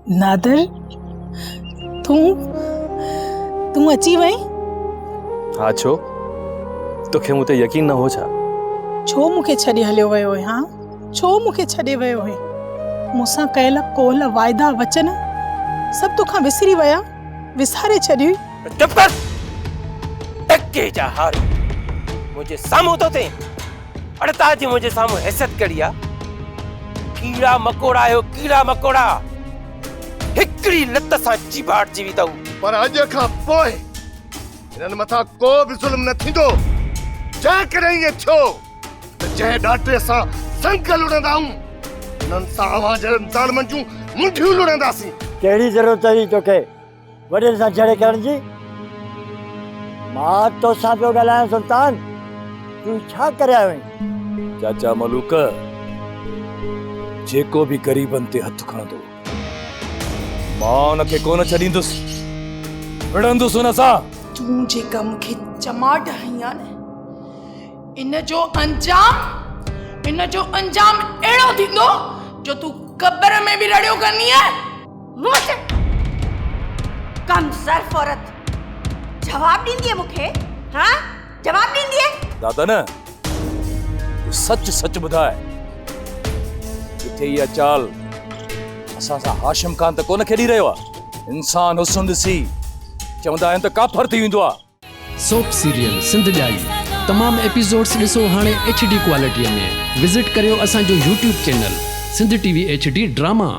नादर तू अची वई? हाँ छो तोखे मुते यकीन न हो छा? छो मूंखे छॾे हलियो वियो हुए? हाँ छो मूंखे छॾे वियो हुए? मूंसां कयल कोल वाइदा वचन सभु तोखां विसरी विया, विसारे छॾी? चुप कर। टके जा हार मुझे सामू तो थे अड़ता जी मुझे सामू हैसियत करी आ। कीड़ा मकोड़ा आयो, कीड़ा मकोड़ा हिकड़ी लत सां जीभाट जीवी तऊ। पर अॼु खां पोइ इन्हनि मथां को बि ज़ुल्म न थींदो। जंहिं करे ईअं थियो त जंहिं ॾाटे सां संग लुड़ंदा आहियूं उन्हनि सां अवां जहिड़नि ज़ालिमनि जूं मुंडियूं लुड़ंदासीं। कहिड़ी ज़रूरत हुई तोखे वॾे सां छड़े करण जी? मां तोसां पियो ॻाल्हायां सुल्तान, तूं छा करे आयो आहीं? चाचा मलूक जेको भी गरीबन ते हथ खणंदो मां उनखे कोन छॾींदुसि, विढ़ंदुसि उन सां। तूं जेका मूंखे चमाट हई आहे न, इन जो अंजाम अहिड़ो थींदो जो तूं क़ब्र में भी रड़ियो करनी है। कम सर औरत जवाब ॾींदी मूंखे? हाँ जवाब ॾींदी? दादा न तूं सच सच ॿुधाए, किथे इहा चाल असां सां हाशिम खान त कोन खेॾी रहियो आहे? इंसान हुस्न ॾिसी चवंदा आहिनि त काफ़र थी वेंदो आहे। सोप सीरियल सिंध ॼाई तमाम एपिसोड्स ॾिसो हाणे HD क्वालिटीअ में। विज़िट करियो असांजो YouTube channel Sindh TV HD drama.